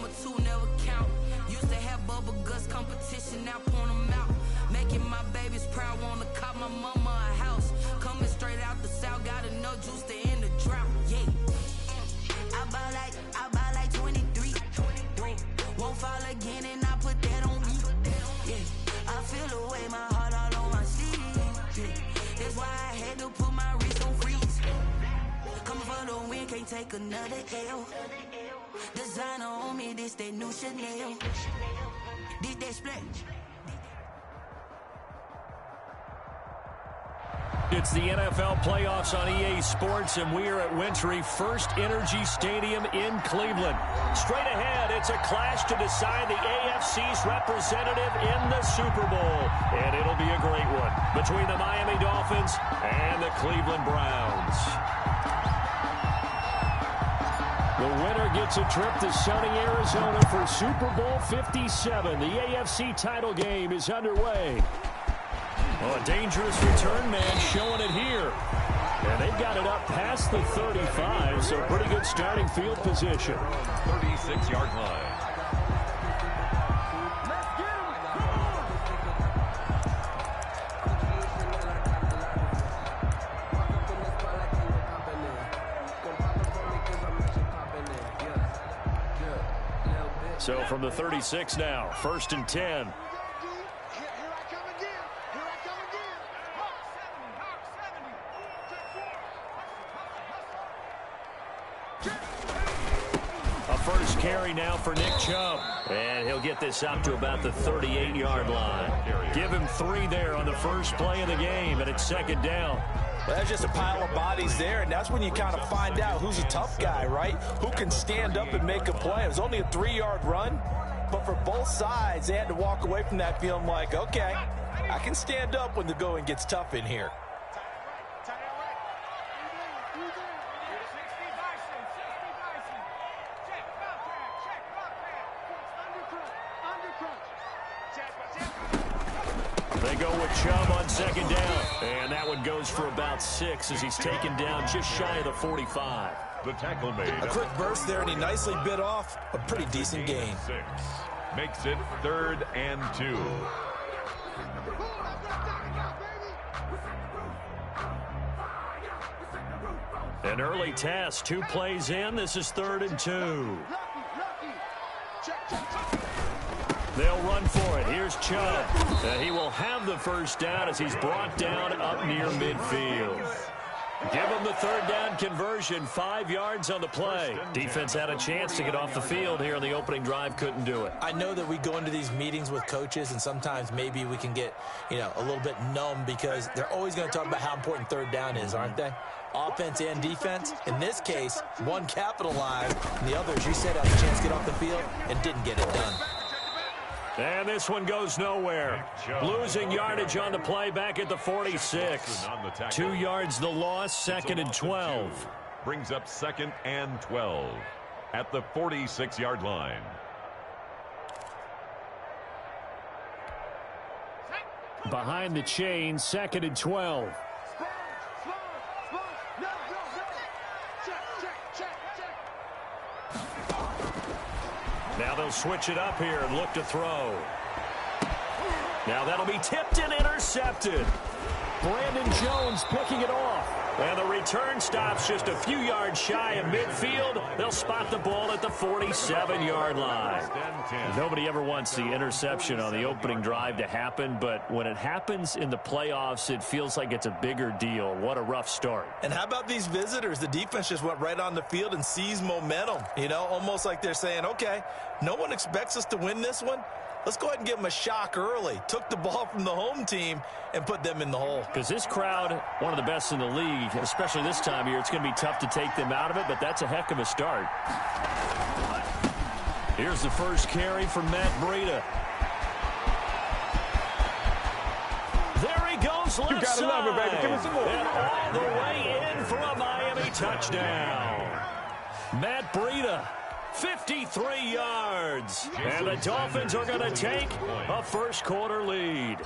number 2 never count. Used to have bubble guts competition, now point them out. Making my babies proud, wanna cop my mama a house. Coming straight out the south, got enough juice to end the drought. Yeah, I buy like 23. Won't fall again, and I put that on me. Yeah, I feel the way, my heart all on my sleeve. Yeah, that's why I had to put my wrist on freeze. Coming for the win, can't take another L. Designer on me, this that new Chanel. This that splash. It's the NFL playoffs on EA Sports, and we are at Wintry First Energy Stadium in Cleveland. Straight ahead, it's a clash to decide the AFC's representative in the Super Bowl. And it'll be a great one between the Miami Dolphins and the Cleveland Browns. The winner gets a trip to sunny Arizona for Super Bowl 57. The AFC title game is underway. Oh, a dangerous return man showing it here. And they've got it up past the 35, so pretty good starting field position. 36-yard line. So from the 36 now, 1st and 10. First carry now for Nick Chubb. And he'll get this out to about the 38-yard line. Give him 3 there on the first play of the game, and it's 2nd down. Well, that's just a pile of bodies there, and that's when you kind of find out who's a tough guy, right? Who can stand up and make a play. It was only a 3-yard run, but for both sides, they had to walk away from that feeling like, okay, I can stand up when the going gets tough in here. They go with Chubb on 2nd down. And that one goes for about 6 as he's taken down just shy of the 45. The tackle made. A quick burst there, and he nicely bit off a pretty decent gain. 6 makes it 3rd and 2. An early test, 2 plays in. This is 3rd and 2. They'll run for it. Here's Chubb. He will have the first down as he's brought down up near midfield. Give him the 3rd down conversion, 5 yards on the play. Defense had a chance to get off the field here on the opening drive, couldn't do it. I know that we go into these meetings with coaches, and sometimes maybe we can get, a little bit numb because they're always going to talk about how important 3rd down is, aren't they? Offense and defense. In this case, one capitalized, and the other, as you said, had a chance to get off the field and didn't get it done. And this one goes nowhere. Losing yardage on the play back at the 46. 2 yards the loss, 2nd and 12. Brings up 2nd and 12 at the 46-yard line. Behind the chain, 2nd and 12. Now they'll switch it up here and look to throw. Now that'll be tipped and intercepted. Brandon Jones picking it off. And the return stops just a few yards shy of midfield. They'll spot the ball at the 47-yard line. Nobody ever wants the interception on the opening drive to happen, but when it happens in the playoffs, it feels like it's a bigger deal. What a rough start. And how about these visitors? The defense just went right on the field and seized momentum. Almost like they're saying, okay, no one expects us to win this one. Let's go ahead and give them a shock early. Took the ball from the home team and put them in the hole. Because this crowd, one of the best in the league, especially this time of year, it's going to be tough to take them out of it, but that's a heck of a start. Here's the first carry for Matt Breida. There he goes left you gotta side. love it, baby. Give me some more. And all the way in for a Miami touchdown. Matt Breida. 53 yards. And the Dolphins are going to take a first quarter lead.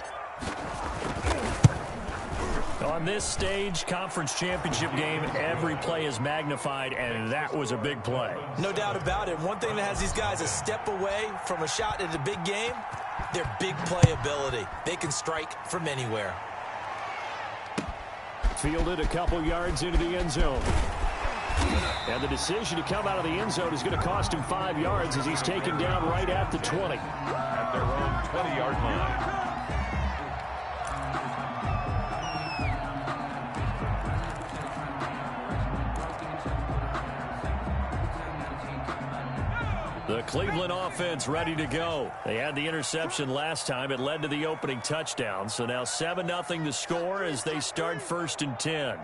On this stage, conference championship game, every play is magnified, and that was a big play. No doubt about it. One thing that has these guys a step away from a shot at a big game, their big play ability. They can strike from anywhere. Fielded a couple yards into the end zone. And the decision to come out of the end zone is going to cost him 5 yards as he's taken down right at the 20. At their own 20-yard line. The Cleveland offense ready to go. They had the interception last time. It led to the opening touchdown. So now 7-0 the score as they start 1st and 10.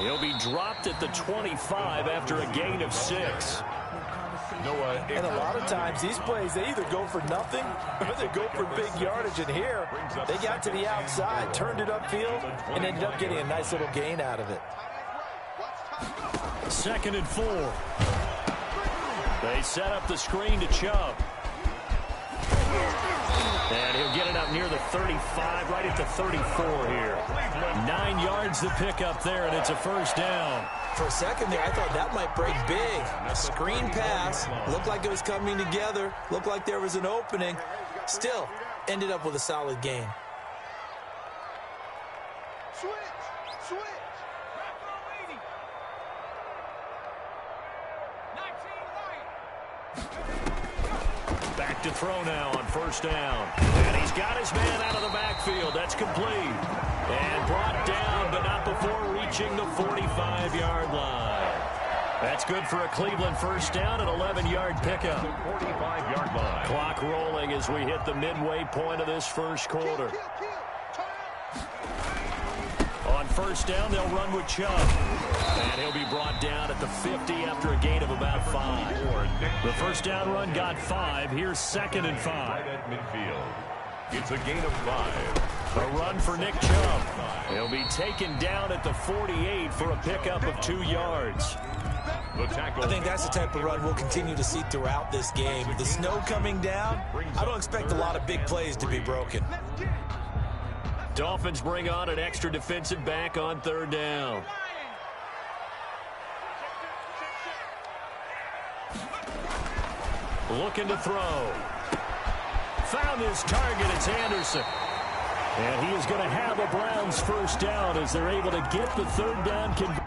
He'll be dropped at the 25 after a gain of 6. And a lot of times, these plays, they either go for nothing or they go for big yardage. And here, they got to the outside, turned it upfield, and ended up getting a nice little gain out of it. 2nd and 4. They set up the screen to Chubb. And he'll get it up near the 35, right at the 34 here. 9 yards to pick up there, and it's a 1st down. For a second there, I thought that might break big. A screen pass, looked like it was coming together, looked like there was an opening. Still, ended up with a solid gain. Back to throw now on 1st down. And he's got his man out of the backfield. That's complete. And brought down, but not before reaching the 45-yard line. That's good for a Cleveland 1st down, an 11-yard pickup. 45-yard line. Clock rolling as we hit the midway point of this 1st quarter. On 1st down, they'll run with Chubb. And he'll be brought down at the 50 after a gain of about 5. The 1st down run got 5. Here's 2nd and 5. Right at midfield. It's a gain of 5. A run for Nick Chubb. He'll be taken down at the 48 for a pickup of 2 yards. I think that's the type of run we'll continue to see throughout this game. The snow coming down, I don't expect a lot of big plays to be broken. Dolphins bring on an extra defensive back on 3rd down. Looking to throw. Found his target. It's Anderson. And he is going to have a Browns 1st down as they're able to get the 3rd down conversion.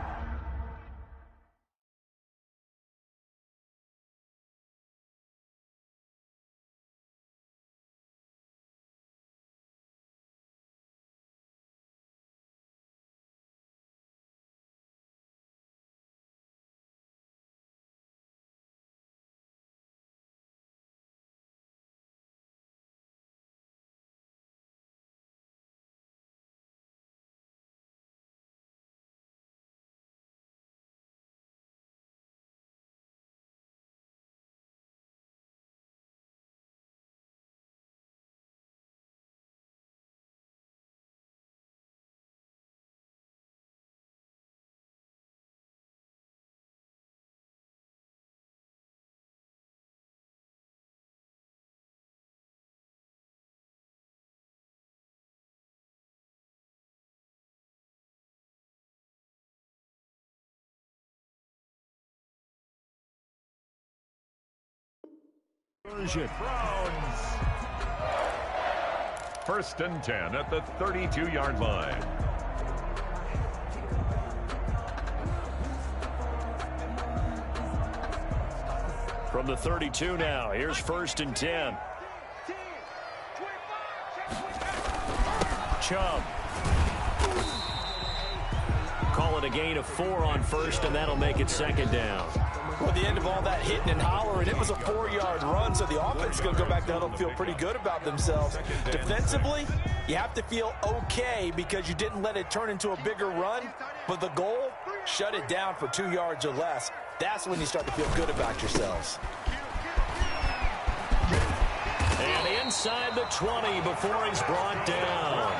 Browns. 1st and 10 at the 32-yard line. From the 32 now, here's 1st and 10. Chubb. Call it a gain of 4 on 1st, and that'll make it 2nd down. Well, the end of all that hitting and hollering, it was a 4-yard run, so the offense is going to go back down and feel pretty good about themselves. Defensively, you have to feel okay because you didn't let it turn into a bigger run, but the goal, shut it down for 2 yards or less. That's when you start to feel good about yourselves. And inside the 20 before he's brought down.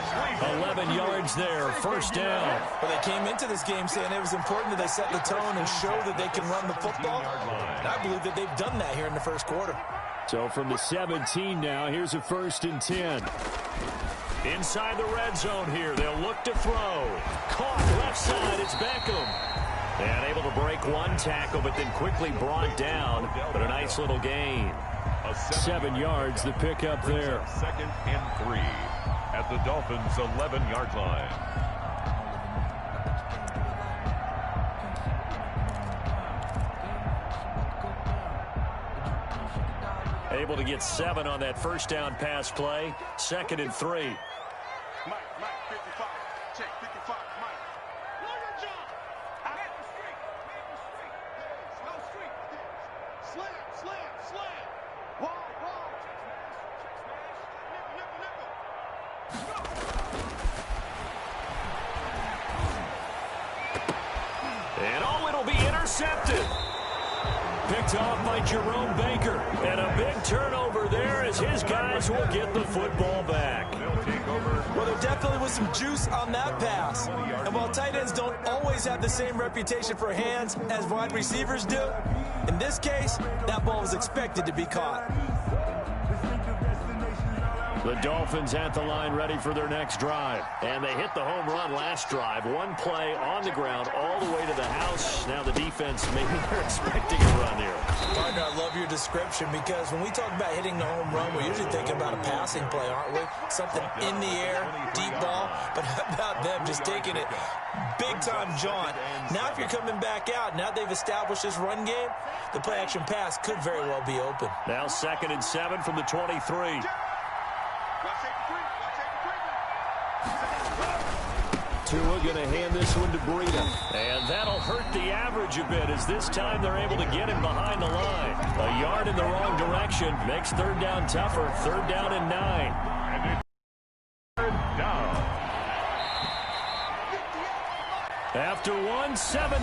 11 yards there, first down. Well, they came into this game saying it was important that they set the tone and show that they can run the football. And I believe that they've done that here in the first quarter. So from the 17 now, here's a 1st and 10. Inside the red zone here, they'll look to throw. Caught left side, it's Beckham. And able to break one tackle, but then quickly brought down. But a nice little gain. 7 yards, the pickup there. 2nd and 3 at the Dolphins' 11-yard line. Able to get 7 on that first down pass play. 2nd and 3. Mike, 55. Check, 55, Mike. Lawyer John. Out the street. No street. Slam. Wall. And it'll be intercepted. Picked off by Jerome Baker. And a big turnover there as his guys will get the football back. Well, there definitely was some juice on that pass. And while tight ends don't always have the same reputation for hands as wide receivers do, in this case, that ball was expected to be caught. The Dolphins at the line ready for their next drive. And they hit the home run last drive. One play on the ground all the way to the house. Now the defense, maybe they're expecting a run here. Partner, I love your description because when we talk about hitting the home run, we're usually thinking about a passing play, aren't we? Something in the air, deep ball. But how about them just taking it big-time jaunt? Now if you're coming back out, now they've established this run game, the play-action pass could very well be open. Now 2nd and 7 from the 23. Tua going to hand this one to Breida. And that'll hurt the average a bit as this time they're able to get him behind the line. A yard in the wrong direction makes 3rd down tougher. 3rd down and 9. And 3rd down. After 7-0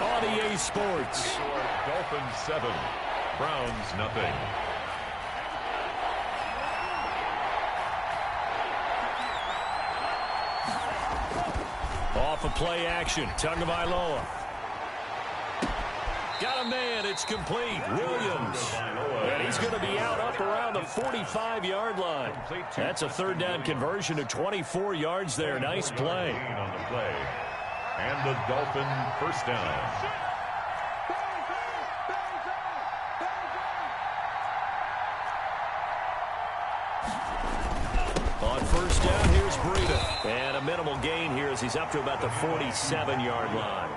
on EA Sports. Dolphins 7, Browns nothing. Off a play action. Tagovailoa. Got a man. It's complete. Williams. And he's going to be out up around the 45-yard line. That's a 3rd down conversion to 24 yards there. Nice play. On the play. And the Dolphin 1st down. On 1st down, here's Breida. And a minimal gain here as he's up to about the 47-yard line.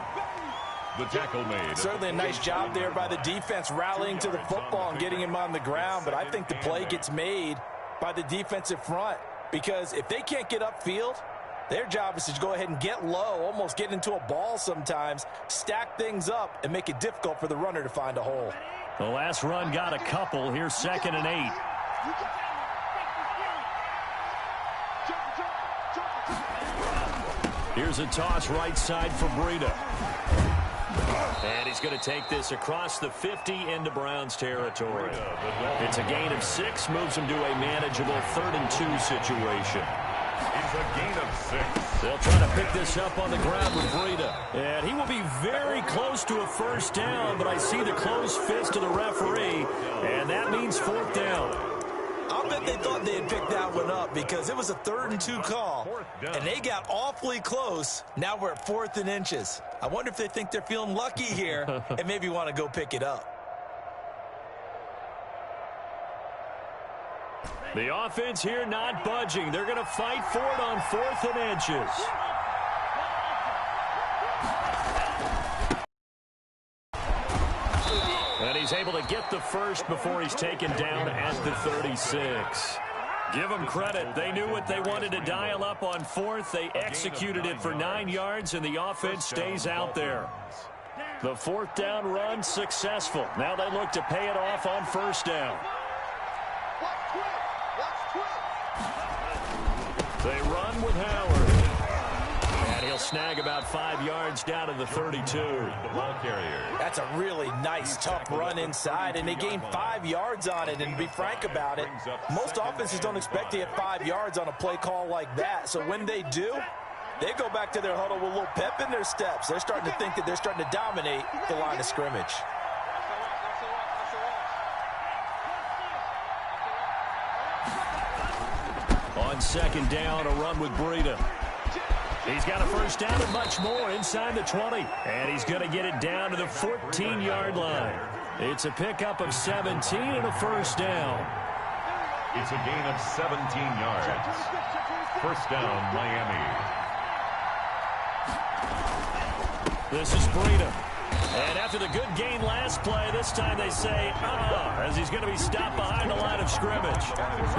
The tackle made. Certainly a nice job there by the defense rallying to the football and getting him on the ground. But I think the play gets made by the defensive front because if they can't get upfield, their job is to go ahead and get low, almost get into a ball sometimes, stack things up, and make it difficult for the runner to find a hole. The last run got a couple. Here's 2nd and 8. Here's a toss right side for Breida. And he's going to take this across the 50 into Browns territory. It's a gain of 6, moves him to a manageable 3rd and 2 situation. It's a gain of 6. They'll try to pick this up on the ground with Breida. And he will be very close to a 1st down, but I see the closed fist of the referee, and that means 4th down. I'll bet they thought they had picked that one up because it was a 3rd and 2 call, and they got awfully close. Now we're at 4th and inches. I wonder if they think they're feeling lucky here and maybe want to go pick it up. The offense here not budging. They're going to fight for it on 4th and inches. And he's able to get the first before he's taken down at the 36. Give them credit. They knew what they wanted to dial up on 4th. They executed it for 9 yards, and the offense stays out there. The 4th down run successful. Now they look to pay it off on 1st down. They run with Howard. And he'll They'll snag about 5 yards down to the 32. The ball carrier. That's a really nice, tough run inside, and they gained 5 yards on it. And to be frank about it, most offenses don't expect to get 5 yards on a play call like that. So when they do, they go back to their huddle with a little pep in their steps. They're starting to think that they're starting to dominate the line of scrimmage. On second down, a run with Breida. He's got a first down and much more inside the 20. And he's going to get it down to the 14-yard line. It's a pickup of 17 and a first down. It's a gain of 17 yards. First down, Miami. This is Breida. And after the good gain last play, this time they say, as he's going to be stopped behind the line of scrimmage.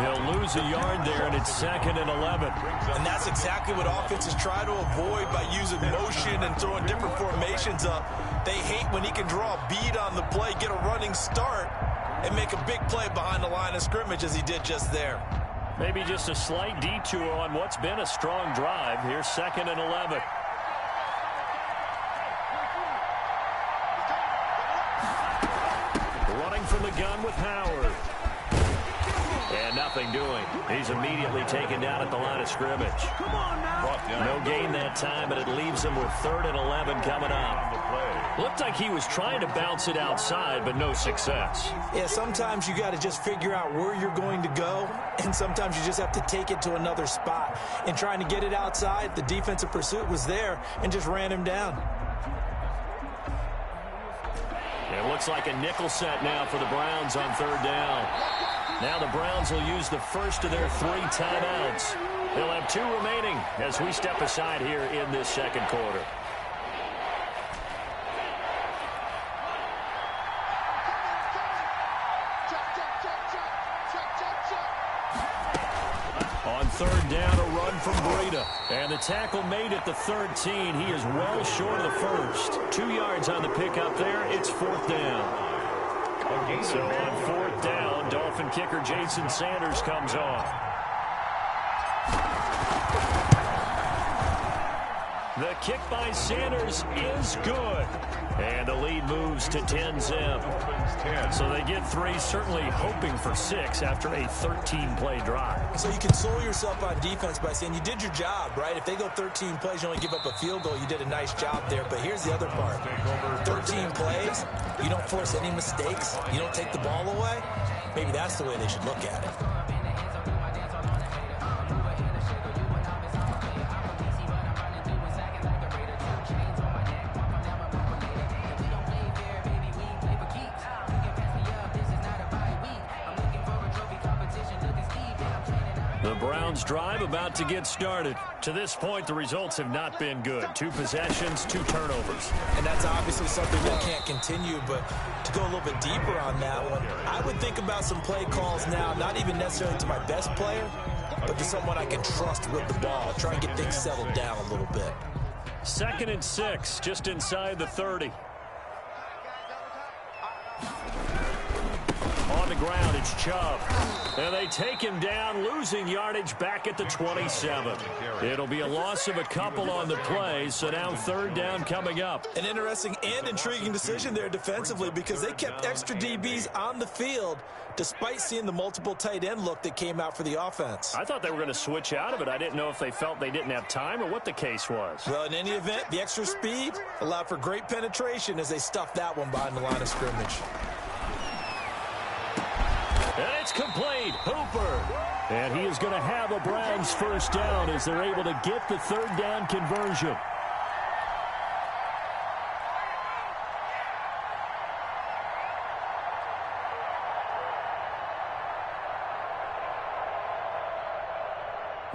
He'll lose a yard there, and it's 2nd and 11. And that's exactly what offenses try to avoid by using motion and throwing different formations up. They hate when he can draw a bead on the play, get a running start, and make a big play behind the line of scrimmage as he did just there. Maybe just a slight detour on what's been a strong drive. Here's 2nd and 11. From the gun with Howard. And nothing doing. He's immediately taken down at the line of scrimmage. No gain that time, but it leaves him with 3rd and 11 coming up. Looked like he was trying to bounce it outside, but no success. Yeah, sometimes you got to just figure out where you're going to go, and sometimes you just have to take it to another spot. And trying to get it outside, the defensive pursuit was there and just ran him down. It looks like a nickel set now for the Browns on 3rd down. Now the Browns will use the first of their 3 timeouts. They'll have 2 remaining as we step aside here in this second quarter. On 3rd down, a run from Breida. And the tackle made at the 13. He is well short of the first. 2 yards on the pickup there. It's 4th down. So on 4th down, Dolphin kicker Jason Sanders comes on. The kick by Sanders is good. And the lead moves to 10-zip. So they get 3, certainly hoping for 6 after a 13-play drive. So you console yourself on defense by saying you did your job, right? If they go 13 plays, you only give up a field goal, you did a nice job there. But here's the other part. 13 plays, you don't force any mistakes, you don't take the ball away. Maybe that's the way they should look at it. The Browns drive about to get started. To this point, the results have not been good. 2 possessions, 2 turnovers. And that's obviously something that can't continue, but to go a little bit deeper on that one, I would think about some play calls now, not even necessarily to my best player, but to someone I can trust with the ball. Try and get things settled down a little bit. 2nd and 6, just inside the 30. On the ground, it's Chubb. And they take him down, losing yardage back at the 27. It'll be a loss of a couple on the play, so now 3rd down coming up. An interesting and intriguing decision there defensively because they kept extra DBs on the field despite seeing the multiple tight end look that came out for the offense. I thought they were going to switch out of it. I didn't know if they felt they didn't have time or what the case was. Well, in any event, the extra speed allowed for great penetration as they stuffed that one behind the line of scrimmage. And it's complete. Hooper. And he is going to have a Browns first down as they're able to get the 3rd down conversion.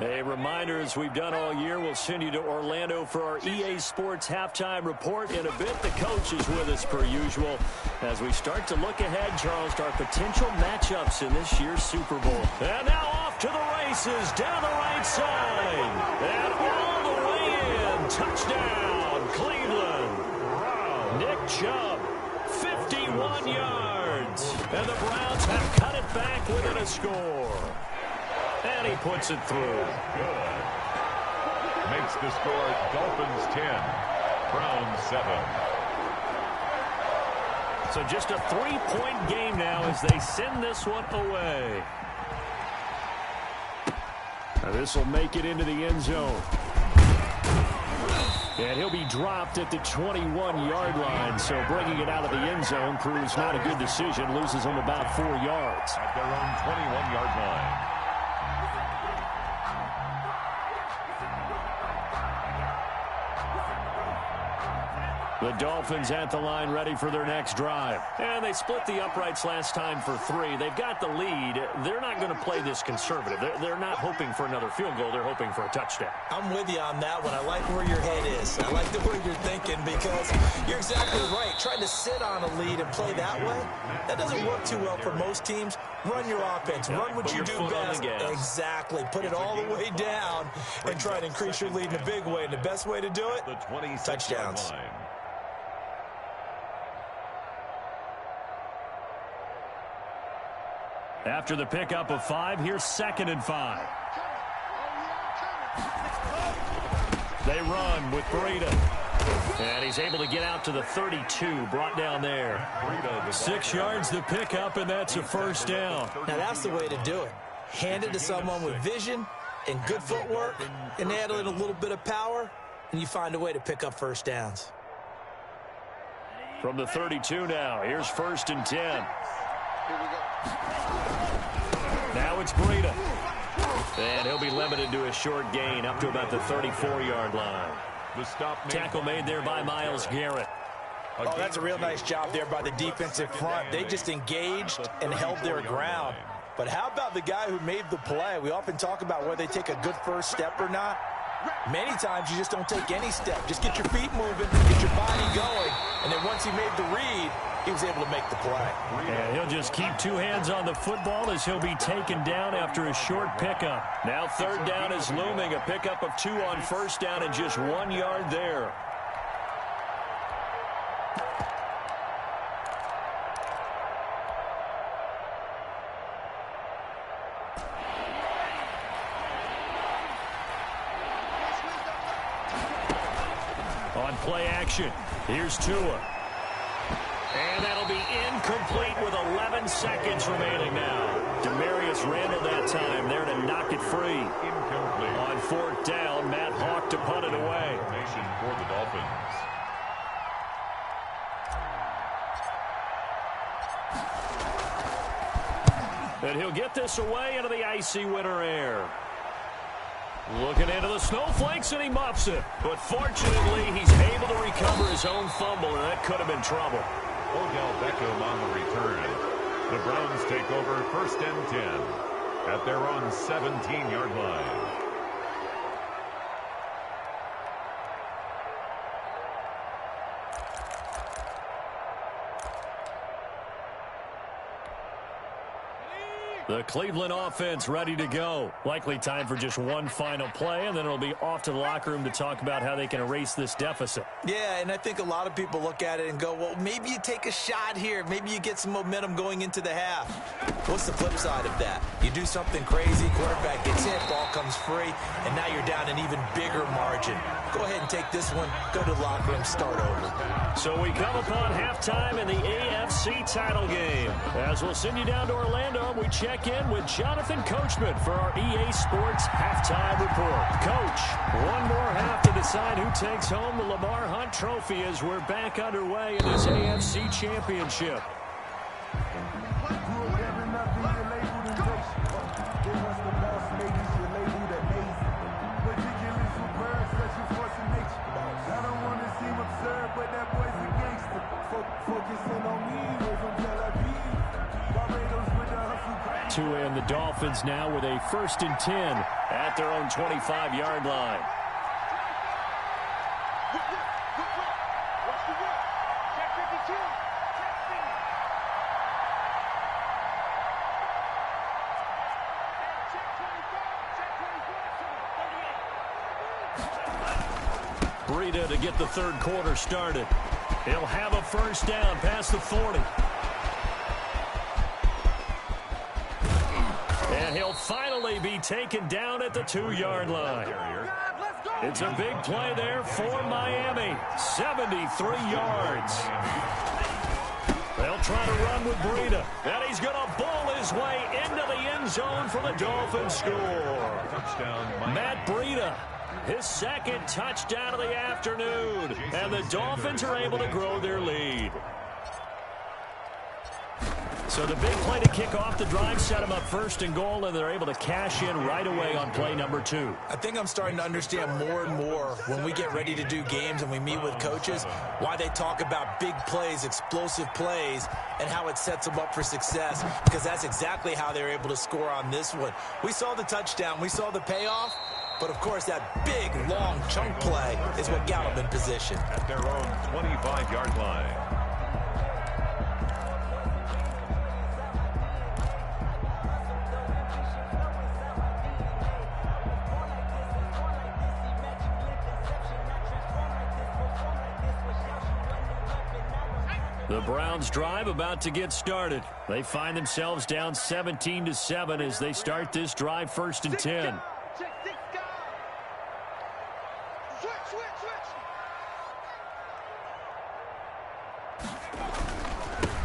A reminder, as we've done all year, we'll send you to Orlando for our EA Sports halftime report in a bit. The coach is with us per usual as we start to look ahead, Charles, to our potential matchups in this year's Super Bowl. And now off to the races down the right side. And all the way in. Touchdown, Cleveland. Nick Chubb, 51 yards. And the Browns have cut it back within a score. And he puts it through. Good. Makes That's the score. Dolphins 10, Browns 7. So just a 3-point game now as they send this one away. Now this will make it into the end zone. And he'll be dropped at the 21-yard line. So bringing it out of the end zone proves not a good decision. Loses him about 4 yards. At their own 21-yard line. The Dolphins at the line ready for their next drive. And they split the uprights last time for 3. They've got the lead. They're not going to play this conservative. They're not hoping for another field goal. They're hoping for a touchdown. I'm with you on that one. I like where your head is. I like the way you're thinking because you're exactly right. Trying to sit on a lead and play that way, that doesn't work too well for most teams. Run your offense. Run what you do best. Exactly. Put it all the way down and try to increase your lead in a big way. And the best way to do it, touchdowns. After the pickup of 5, here's 2nd and 5. They run with Breida. And he's able to get out to the 32, brought down there. 6 yards the pickup, and that's a first down. Now that's the way to do it. Hand it to someone with vision and good footwork, and add in a little bit of power, and you find a way to pick up first downs. From the 32 now, here's 1st and 10. Now it's Breida. And he'll be limited to a short gain up to about the 34-yard line. The stop tackle made there by Myles Garrett. Oh, that's a real nice job there by the defensive front. They just engaged and held their ground. But how about the guy who made the play? We often talk about whether they take a good first step or not. Many times you just don't take any step. Just get your feet moving, get your body going, and then once he made the read, he was able to make the play. And he'll just keep 2 hands on the football as he'll be taken down after a short pickup. Now 3rd down is looming. A pickup of 2 on 1st down and just 1 yard there. On play action, here's Tua. And that'll be incomplete with 11 seconds remaining now. Demarius Randall that time there to knock it free. Incomplete. On 4th down, Matt Hawk to punt it away. Formation for the Dolphins. And he'll get this away into the icy winter air. Looking into the snowflakes, and he muffs it. But fortunately, he's able to recover his own fumble, and that could have been trouble. Odell Beckham on the return. The Browns take over 1st and 10 at their own 17-yard line. The Cleveland offense ready to go. Likely time for just one final play, and then it'll be off to the locker room to talk about how they can erase this deficit. Yeah, and I think a lot of people look at it and go, well, maybe you take a shot here. Maybe you get some momentum going into the half. What's the flip side of that? You do something crazy, quarterback gets hit, ball comes free, and now you're down an even bigger margin. Go ahead and take this one, go to the locker room, start over. So we come upon halftime in the AFC title game. As we'll send you down to Orlando, we check in with Jonathan Coachman for our EA Sports Halftime Report. Coach, one more half to decide who takes home the Lamar Hunt Trophy as we're back underway in this AFC Championship. Tua and the Dolphins now with a 1st and 10 at their own 25-yard line. Breida to get the 3rd quarter started. He'll have a 1st down past the 40. And he'll finally be taken down at the 2-yard line. It's a big play there for Miami. 73 yards. They'll try to run with Breida. And he's going to bowl his way into the end zone for the Dolphins score. Touchdown, Matt Breida, his second touchdown of the afternoon. And the Dolphins are able to grow their lead. So the big play to kick off the drive set them up first and goal, and they're able to cash in right away on play number 2. I think I'm starting to understand more and more when we get ready to do games and we meet with coaches why they talk about big plays, explosive plays, and how it sets them up for success, because that's exactly how they're able to score on this one. We saw the touchdown. We saw the payoff. But, of course, that big, long chunk play is what got them in position. At their own 25-yard line. The Browns drive about to get started. They find themselves down 17-7 as they start this drive 1st and 10.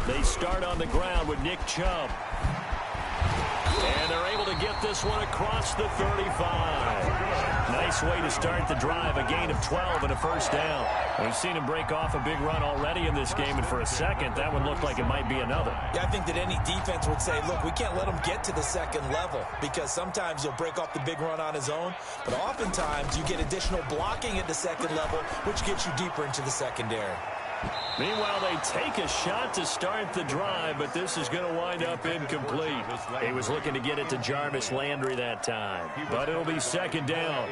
They start on the ground with Nick Chubb. And they're able to get this one across the 35. Nice way to start the drive, a gain of 12 and a first down. We've seen him break off a big run already in this game, and for a second, that one looked like it might be another. Yeah, I think that any defense would say, look, we can't let him get to the second level, because sometimes he'll break off the big run on his own, but oftentimes you get additional blocking at the second level, which gets you deeper into the secondary. Meanwhile, they take a shot to start the drive, but this is going to wind up incomplete. He was looking to get it to Jarvis Landry that time, but it'll be second down.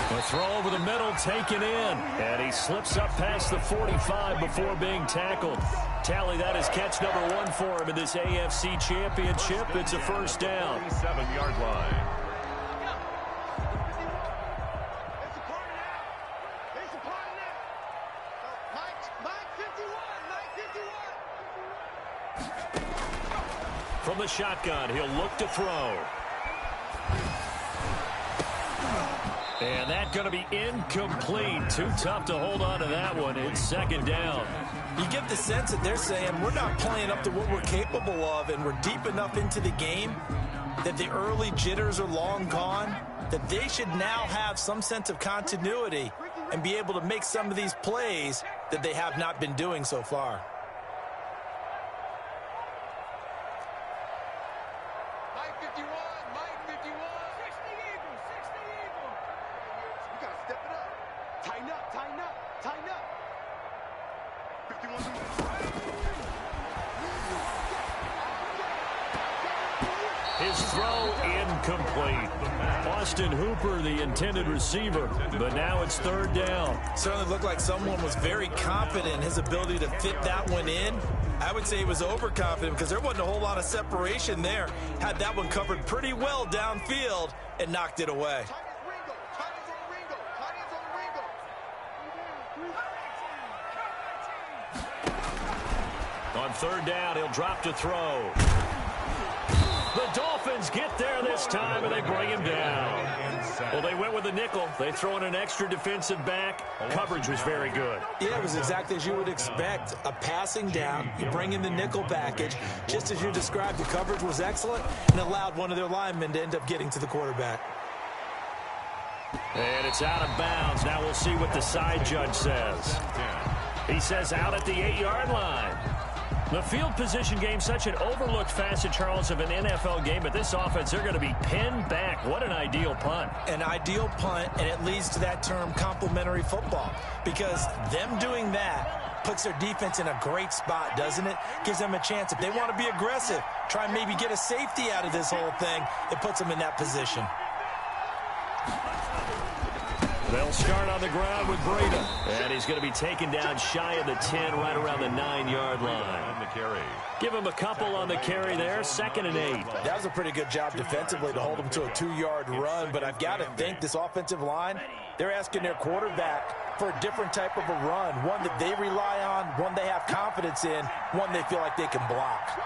The throw over the middle taken in, and he slips up past the 45 before being tackled. Tally, that is catch number 1 for him in this AFC Championship. It's a first down. 7-yard line. From the shotgun, he'll look to throw. And that's going to be incomplete. Too tough to hold on to that one. It's second down. You get the sense that they're saying we're not playing up to what we're capable of, and we're deep enough into the game that the early jitters are long gone, that they should now have some sense of continuity and be able to make some of these plays that they have not been doing so far. His throw incomplete. Austin Hooper, the intended receiver, but now it's third down. Certainly looked like someone was very confident in his ability to fit that one in. I would say he was overconfident because there wasn't a whole lot of separation there. Had that one covered pretty well downfield and knocked it away. On third down, he'll drop to throw. The Dolphins get there this time, and they bring him down. Well, they went with a nickel. They throw in an extra defensive back. Coverage was very good. Yeah, it was exactly as you would expect. A passing down, you bring in the nickel package. Just as you described, the coverage was excellent and allowed one of their linemen to end up getting to the quarterback. And it's out of bounds. Now we'll see what the side judge says. He says out at the 8-yard line. The field position game, such an overlooked facet, Charles, of an NFL game, but this offense, they're going to be pinned back. What an ideal punt. An ideal punt, and it leads to that term complementary football, because them doing that puts their defense in a great spot, doesn't it? Gives them a chance. If they want to be aggressive, try and maybe get a safety out of this whole thing, it puts them in that position. They'll start on the ground with Breida. And he's going to be taken down shy of the 10, right around the 9-yard line. On the carry. Give him a couple on the carry there, 2nd and 8. That was a pretty good job defensively to hold him to a 2-yard run, but I've got to think this offensive line, They're asking their quarterback for a different type of a run, one that they rely on, one they have confidence in, one they feel like they can block.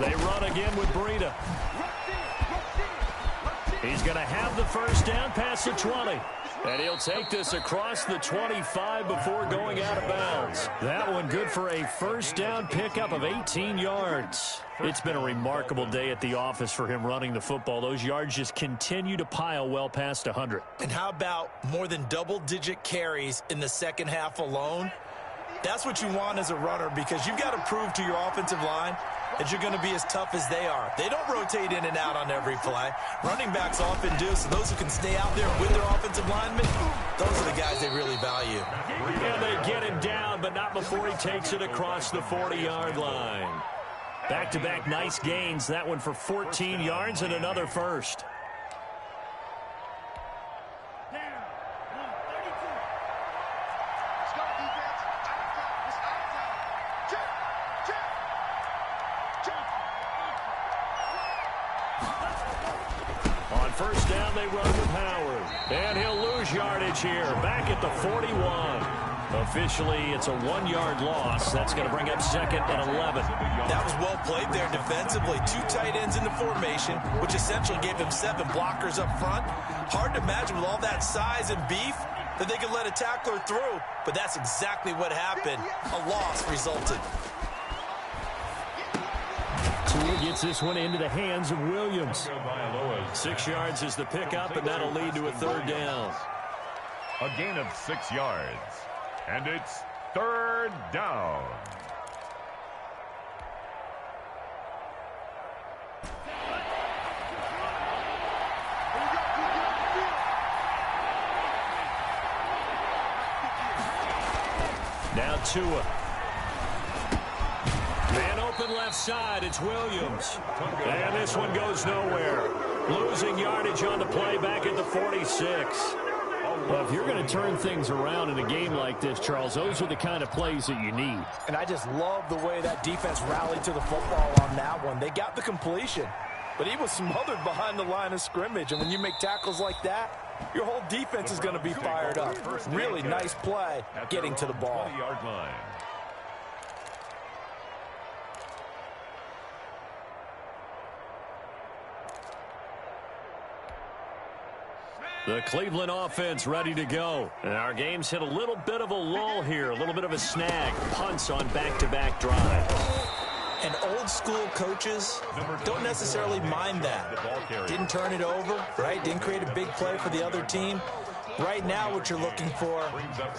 They run again with Breida. He's going to have the first down past the 20. And he'll take this across the 25 before going out of bounds. That one good for a first down pickup of 18 yards. It's been a remarkable day at the office for him running the football. Those yards just continue to pile well past 100. And how about more than double-digit carries in the second half alone? That's what you want as a runner, because you've got to prove to your offensive line that you're going to be as tough as they are. They don't rotate in and out on every play. Running backs often do, so those who can stay out there with their offensive linemen, those are the guys they really value. And they get him down, but not before he takes it across the 40-yard line. Back-to-back nice gains. That one for 14 yards and another first. On first down, they run with Howard. And he'll lose yardage here. Back at the 41. Officially, it's a 1-yard loss. That's going to bring up second and 11. That was well played there defensively. 2 tight ends in the formation, which essentially gave him 7 blockers up front. Hard to imagine with all that size and beef that they could let a tackler through, but that's exactly what happened. A loss resulted. Tua gets this one into the hands of Williams. 6 yards is the pickup, and that'll lead to a third down. A gain of 6 yards. And it's third down. Now Tua. Man open left side, it's Williams. And this one goes nowhere. Losing yardage on the play back at the 46. Well, if you're going to turn things around in a game like this, Charles, those are the kind of plays that you need. And I just love the way that defense rallied to the football on that one. They got the completion, but he was smothered behind the line of scrimmage. And when you make tackles like that, your whole defense is going to be fired up. Really nice play getting to the ball. 20-yard line. The Cleveland offense ready to go. And our game's hit a little bit of a lull here, a little bit of a snag. Punts on back-to-back drives. And old-school coaches don't necessarily mind that. Didn't turn it over, right? Didn't create a big play for the other team. Right now what you're looking for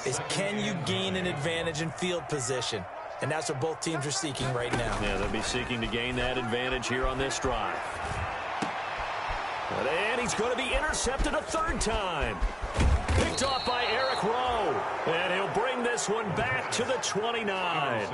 is, can you gain an advantage in field position? And that's what both teams are seeking right now. Yeah, they'll be seeking to gain that advantage here on this drive. And he's going to be intercepted a third time. Picked off by Eric Rowe. And he'll bring this one back to the 29.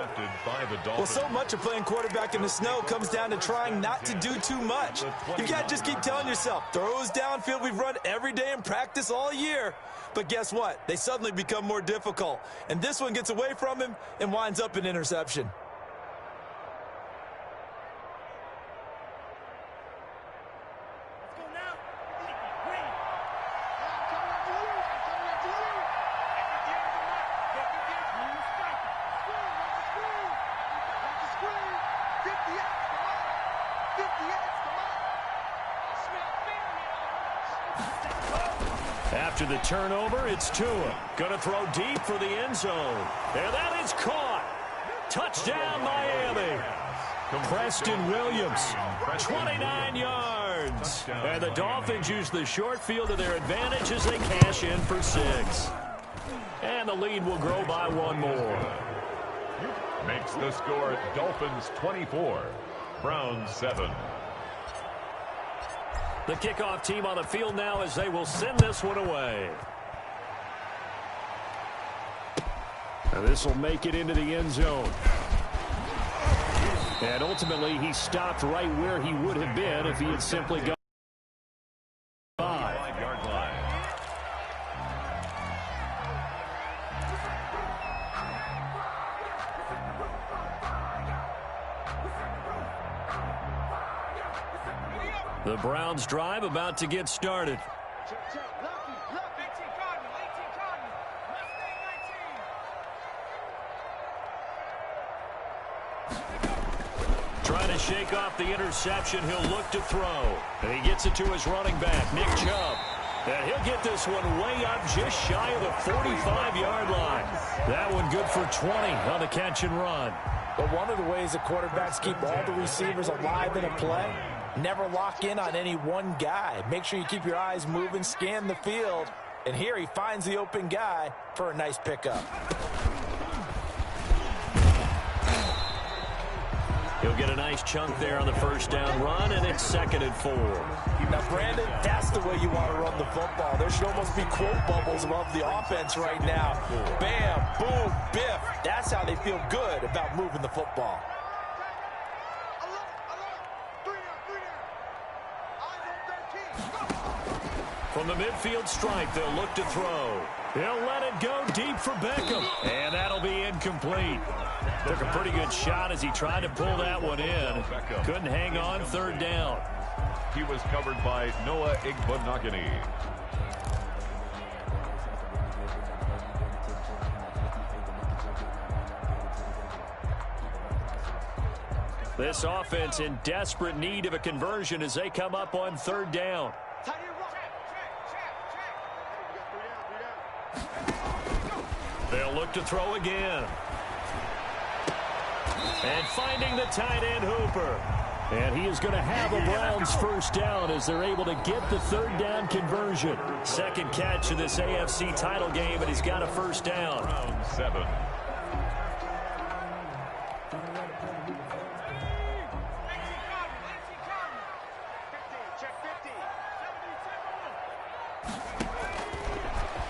Well, so much of playing quarterback in the snow comes down to trying not to do too much. You got to just keep telling yourself, throws downfield we've run every day in practice all year. But guess what? They suddenly become more difficult. And this one gets away from him and winds up an interception. After the turnover, it's Tua. Going to throw deep for the end zone. And that is caught. Touchdown, Miami. Preston Williams, 29 yards. And the Dolphins use the short field to their advantage as they cash in for 6. And the lead will grow by 1 more. Makes the score Dolphins 24, Browns 7. The kickoff team on the field now as they will send this one away. Now this will make it into the end zone. And ultimately, he stopped right where he would have been if he had simply gone by. 5-yard line. The Browns drive about to get started. Trying to shake off the interception. He'll look to throw. And he gets it to his running back, Nick Chubb. And he'll get this one way up just shy of the 45-yard line. That one good for 20 on the catch and run. But one of the ways that quarterbacks keep all the receivers alive in a play, never lock in on any one guy. Make sure you keep your eyes moving, scan the field. And here he finds the open guy for a nice pickup. He'll get a nice chunk there on the first down run, and it's 2nd and 4. Now, Brandon, that's the way you want to run the football. There should almost be quote bubbles above the offense right now. Bam, boom, biff. That's how they feel good about moving the football. From the midfield stripe, they'll look to throw. He'll let it go deep for Beckham, and that'll be incomplete. Took a pretty good shot as he tried to pull that one in. Couldn't hang on, 3rd down. He was covered by Noah Igbenogany. This offense in desperate need of a conversion as they come up on 3rd down. They'll look to throw again. And finding the tight end, Hooper. And he is going to have a Browns first down as they're able to get the 3rd down conversion. 2nd catch of this AFC title game, and he's got a first down. Round 7.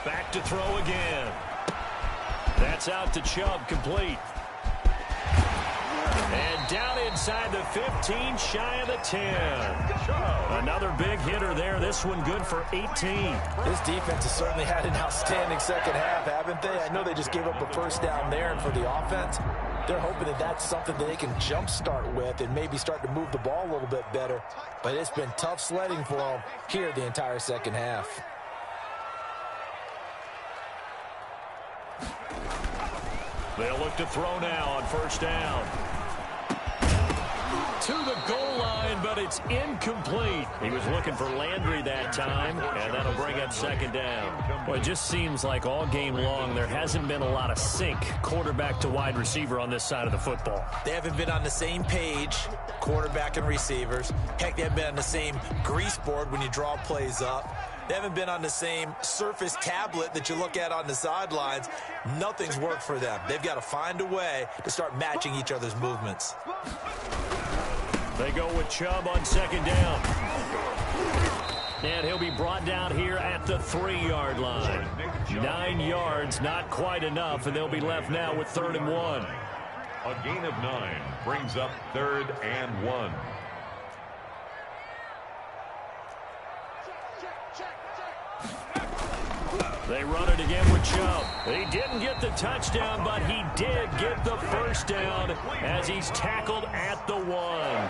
Back to throw again. That's out to Chubb, complete. And down inside the 15, shy of the 10. Another big hitter there. This one good for 18. This defense has certainly had an outstanding second half, haven't they? I know they just gave up a first down there, and for the offense, they're hoping that that's something that they can jumpstart with and maybe start to move the ball a little bit better. But it's been tough sledding for them here the entire second half. They'll look to throw now on first down. To the goal line, but it's incomplete. He was looking for Landry that time, and that'll bring up 2nd down. Well, it just seems like all game long there hasn't been a lot of sync quarterback to wide receiver on this side of the football. They haven't been on the same page, quarterback and receivers. Heck, they haven't been on the same grease board when you draw plays up. They haven't been on the same Surface tablet that you look at on the sidelines. Nothing's worked for them. They've got to find a way to start matching each other's movements. They go with Chubb on 2nd down. And he'll be brought down here at the 3-yard line. 9 yards, not quite enough, and they'll be left now with 3rd and 1. A gain of 9 brings up 3rd and 1. They run it again with Chubb. He didn't get the touchdown, but he did get the first down as he's tackled at the 1.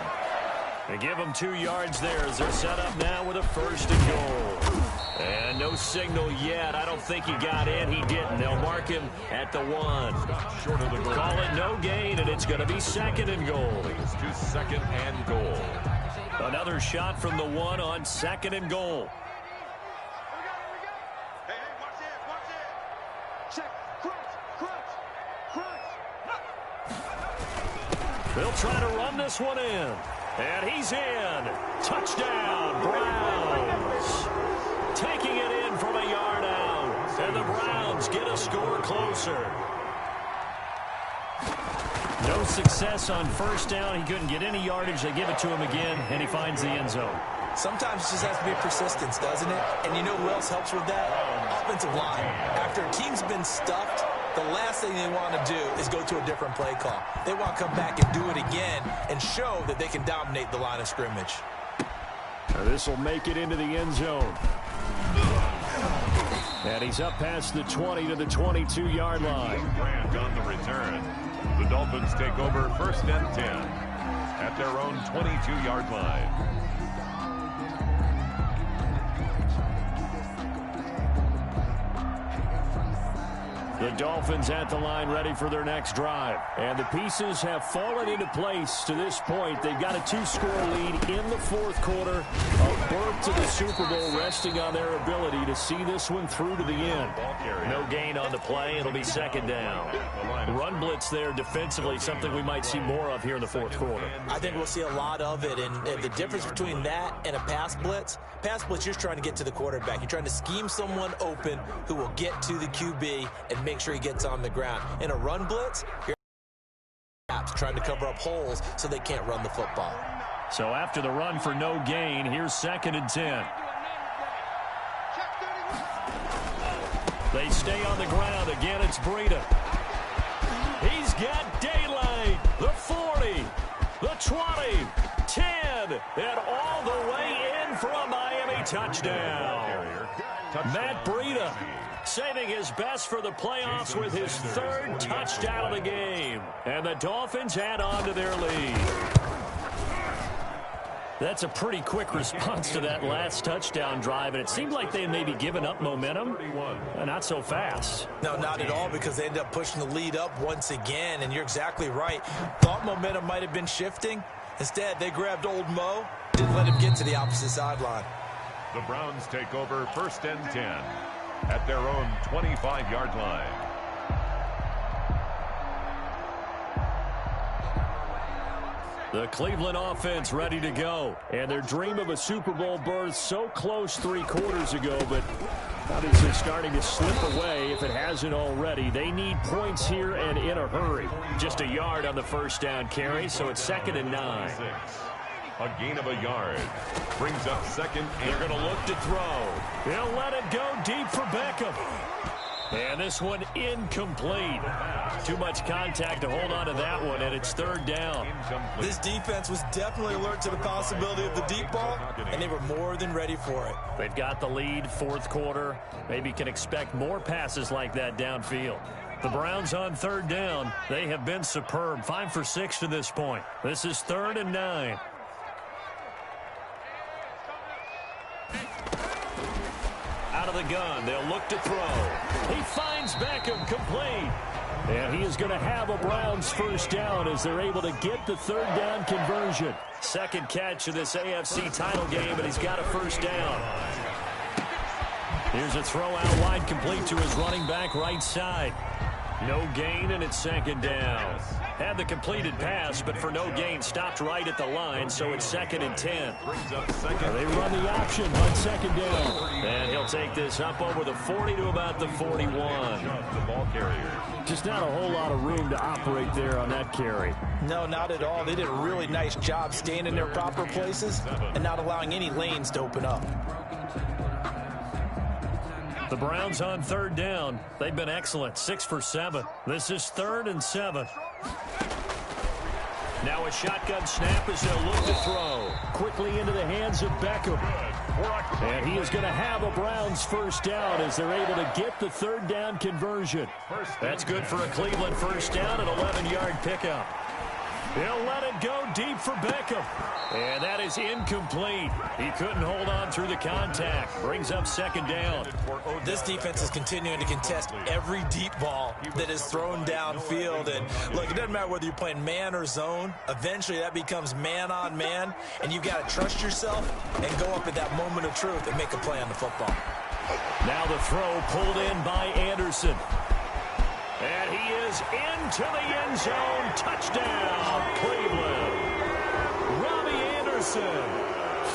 They give him 2 yards there as they're set up now with a 1st and goal. And no signal yet. I don't think he got in. He didn't. They'll mark him at the 1. Short of the goal. Call it no gain, and it's going to be 2nd and goal. Leads to 2nd and goal. Another shot from the 1 on 2nd and goal. They'll try to run this one in. And he's in. Touchdown, Browns. Taking it in from a yard out. And the Browns get a score closer. No success on first down. He couldn't get any yardage. They give it to him again, and he finds the end zone. Sometimes it just has to be persistence, doesn't it? And you know who else helps with that? Offensive line. After a team's been stuffed, the last thing they want to do is go to a different play call. They want to come back and do it again and show that they can dominate the line of scrimmage. This will make it into the end zone. And he's up past the 20 to the 22-yard line. Grant on the return. The Dolphins take over 1st and 10 at their own 22-yard line. The Dolphins at the line ready for their next drive. And the pieces have fallen into place to this point. They've got a 2-score lead in the fourth quarter. A berth to the Super Bowl resting on their ability to see this one through to the end. No gain on the play. It'll be second down. Run blitz there defensively, something we might see more of here in the fourth quarter. I think we'll see a lot of it. And the difference between that and a pass blitz, you're trying to get to the quarterback. You're trying to scheme someone open who will get to the QB and make sure he gets on the ground. In a run blitz, you're trying to cover up holes so they can't run the football. So after the run for no gain, here's 2nd and 10. They stay on the ground. Again, it's Breida. He's got daylight. The 40, the 20, 10, and all the way in for a Miami touchdown. Matt Breida saving his best for the playoffs with his 3rd touchdown of the game. And the Dolphins add on to their lead. That's a pretty quick response to that last touchdown drive, and it seemed like they may be giving up momentum. Not so fast. No, not at all, because they ended up pushing the lead up once again, and you're exactly right. Thought momentum might have been shifting. Instead, they grabbed old Mo, didn't let him get to the opposite sideline. The Browns take over 1st and 10 at their own 25-yard line. The Cleveland offense ready to go. And their dream of a Super Bowl berth so close 3 quarters ago, but obviously starting to slip away if it hasn't already. They need points here and in a hurry. Just a yard on the 1st down carry, so it's 2nd and 9. A gain of a yard. Brings up 2nd. They're going to look to throw. He'll let it go deep for Beckham. And this one incomplete. Too much contact to hold on to that one, and it's 3rd down. This defense was definitely alert to the possibility of the deep ball, and they were more than ready for it. They've got the lead, 4th quarter. Maybe can expect more passes like that downfield. The Browns on 3rd down. They have been superb. 5 for 6 to this point. This is 3rd and 9. Out of the gun, they'll look to throw. He finds Beckham, complete. And he is going to have a Browns 1st down as they're able to get the 3rd down conversion. 2nd catch of this AFC title game, and he's got a 1st down. Here's a throw out wide, complete to his running back right side. No gain, and it's 2nd down. Had the completed pass, but for no gain, stopped right at the line, so it's 2nd and 10. They run the option on 2nd down. And he'll take this up over the 40 to about the 41. The ball carrier. Just not a whole lot of room to operate there on that carry. No, not at all. They did a really nice job staying in their proper places and not allowing any lanes to open up. The Browns on 3rd down. They've been excellent. 6 for 7. This is 3rd and 7. Now a shotgun snap as they'll look to throw. Quickly into the hands of Beckham. And he is going to have a Browns 1st down as they're able to get the 3rd down conversion. That's good for a Cleveland 1st down, an 11-yard pickup. He'll let it go deep for Beckham. And that is incomplete. He couldn't hold on through the contact. Brings up 2nd down. This defense is continuing to contest every deep ball that is thrown downfield. And look, it doesn't matter whether you're playing man or zone. Eventually that becomes man on man. And you've got to trust yourself and go up at that moment of truth and make a play on the football. Now the throw pulled in by Anderson. And he is into the end zone. Touchdown, Cleveland. Robbie Anderson,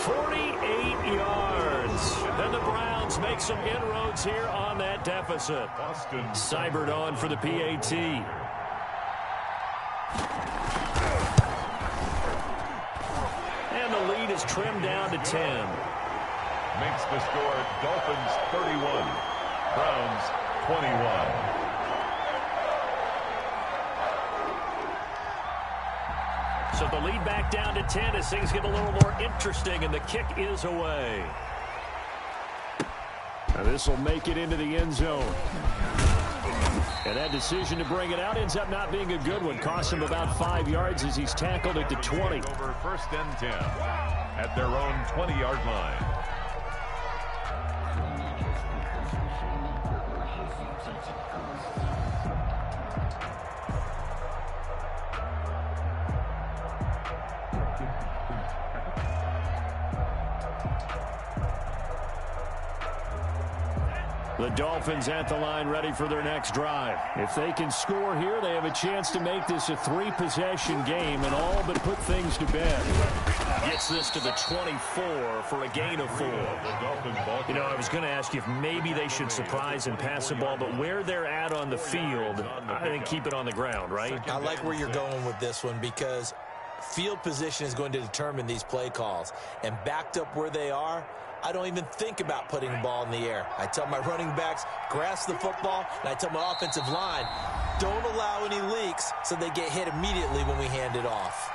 48 yards. And the Browns make some inroads here on that deficit. Seibert on for the PAT. And the lead is trimmed down to 10. Makes the score Dolphins 31, Browns 21. So the lead back down to 10 as things get a little more interesting, and the kick is away. Now this will make it into the end zone. And that decision to bring it out ends up not being a good one. Costs him about 5 yards as he's tackled at the 20. Over 1st and 10 at their own 20-yard line. The Dolphins at the line ready for their next drive. If they can score here, they have a chance to make this a 3-possession game and all but put things to bed. Gets this to the 24 for a gain of 4. You know, I was going to ask you if maybe they should surprise and pass the ball, but where they're at on the field, I think keep it on the ground, right? I like where you're going with this one because field position is going to determine these play calls. And backed up where they are, I don't even think about putting the ball in the air. I tell my running backs, grasp the football, and I tell my offensive line, don't allow any leaks so they get hit immediately when we hand it off.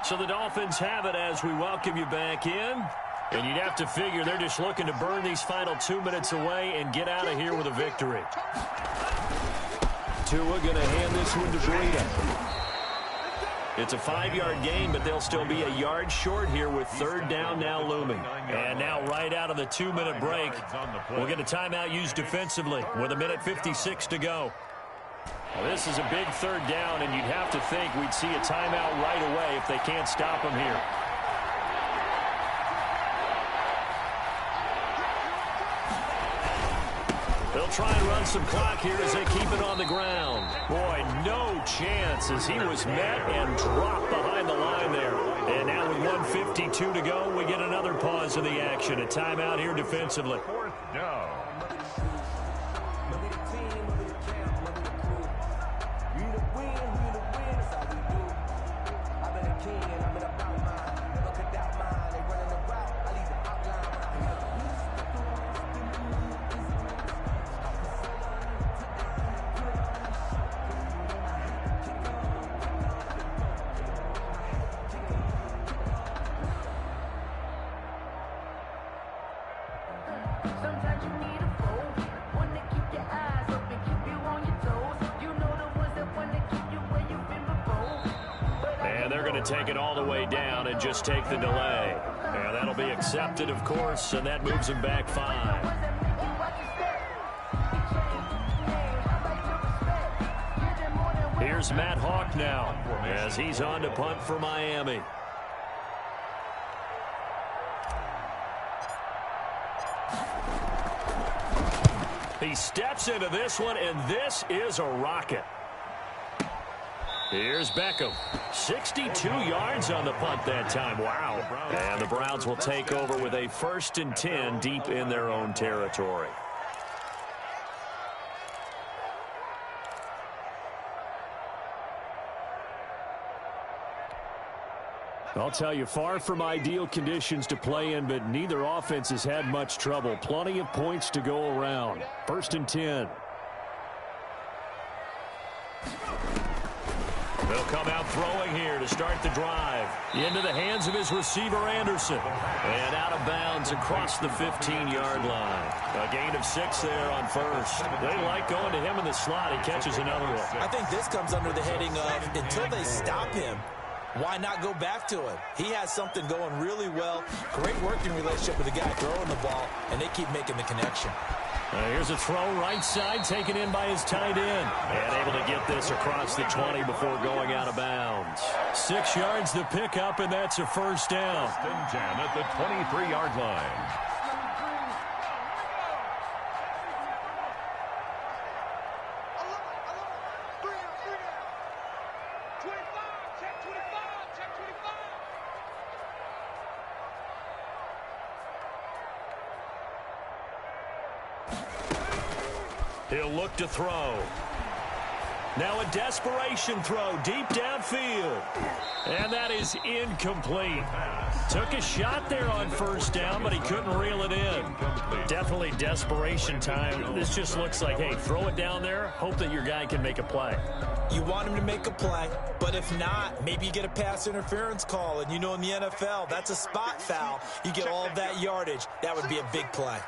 So the Dolphins have it as we welcome you back in. And you'd have to figure they're just looking to burn these final 2 minutes away and get out of here with a victory. Tua going to hand this one to Breida. It's a 5-yard gain, but they'll still be a yard short here with 3rd down now looming. And now right out of the 2-minute break, we'll get a timeout used defensively with 1:56 to go. Now, this is a big 3rd down, and you'd have to think we'd see a timeout right away if they can't stop them here. They'll try and run some clock here as they keep it on the ground. Boy, no chance as he was met and dropped behind the line there. And now with 1:52 to go, we get another pause in the action. A timeout here defensively. 4th down. Take it all the way down and just take the delay. And that'll be accepted, of course, and that moves him back 5. Here's Matt Hawk now as he's on to punt for Miami. He steps into this one, and this is a rocket. Here's Beckham. 62 yards on the punt that time. Wow. And the Browns will take over with a 1st and 10 deep in their own territory. I'll tell you, far from ideal conditions to play in, but neither offense has had much trouble. Plenty of points to go around. 1st and 10. They'll come out throwing here to start the drive. Into the hands of his receiver, Anderson. And out of bounds across the 15-yard line. A gain of 6 there on 1st. They like going to him in the slot. He catches another one. I think this comes under the heading of, until they stop him, why not go back to him? He has something going really well. Great working relationship with the guy throwing the ball, and they keep making the connection. Here's a throw right side taken in by his tight end. And able to get this across the 20 before going out of bounds. 6 yards the pickup, and that's a 1st down. 1st and 10 at the 23-yard line. He'll look to throw. Now a desperation throw deep downfield. And that is incomplete. Took a shot there on 1st down, but he couldn't reel it in. Definitely desperation time. This just looks like, hey, throw it down there, hope that your guy can make a play. You want him to make a play, but if not, maybe you get a pass interference call. And you know in the NFL, that's a spot foul. You get all of that yardage. That would be a big play.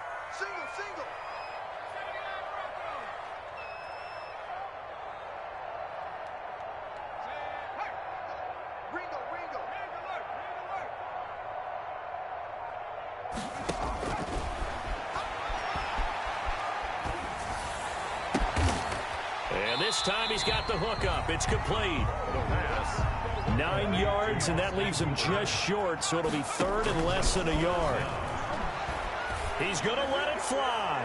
And this time he's got the hook up. It's complete. 9 yards, and that leaves him just short, so it'll be 3rd and less than a yard. He's going to let it fly.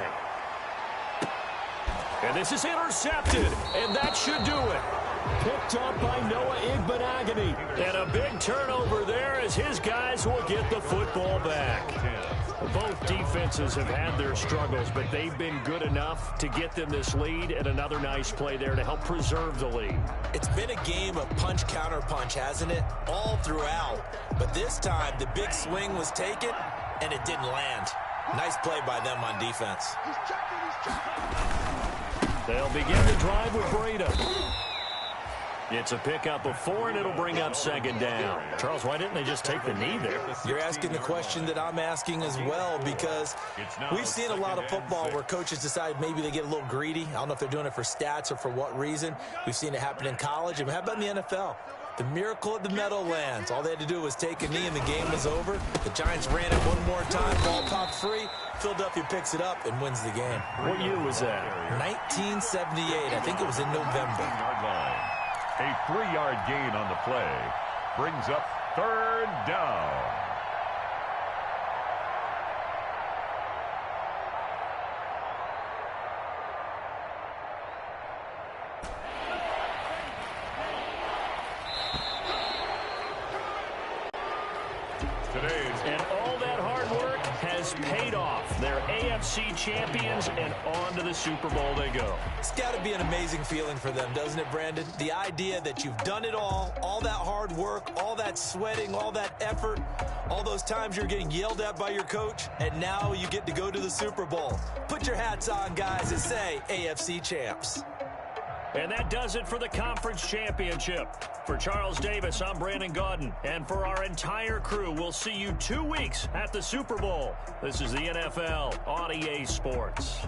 And this is intercepted, and that should do it. Picked up by Noah Igbenogany. And a big turnover there as his guys will get the football back. Both defenses have had their struggles, but they've been good enough to get them this lead, and another nice play there to help preserve the lead. It's been a game of punch-counter-punch, hasn't it? All throughout. But this time, the big swing was taken, and it didn't land. Nice play by them on defense. They'll begin the drive with Breda. It's a pickup of 4, and it'll bring up second down. Charles, why didn't they just take the knee there? You're asking the question that I'm asking as well, because we've seen a lot of football where coaches decide maybe they get a little greedy. I don't know if they're doing it for stats or for what reason. We've seen it happen in college. And how about in the NFL? The miracle of the Meadowlands. All they had to do was take a knee, and the game was over. The Giants ran it one more time. Ball popped free. Philadelphia picks it up and wins the game. What year was that? 1978. I think it was in November. A 3-yard gain on the play brings up third down. And all that hard work has paid off. They're AFC champions, and on to the Super Bowl they go. It's got to be an amazing feeling for them, doesn't it, Brandon? The idea that you've done it all that hard work, all that sweating, all that effort, all those times you're getting yelled at by your coach, and now you get to go to the Super Bowl. Put your hats on, guys, and say AFC champs. And that does it for the conference championship. For Charles Davis, I'm Brandon Gaudin. And for our entire crew, we'll see you 2 weeks at the Super Bowl. This is the NFL on EA Sports.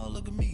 Look at me.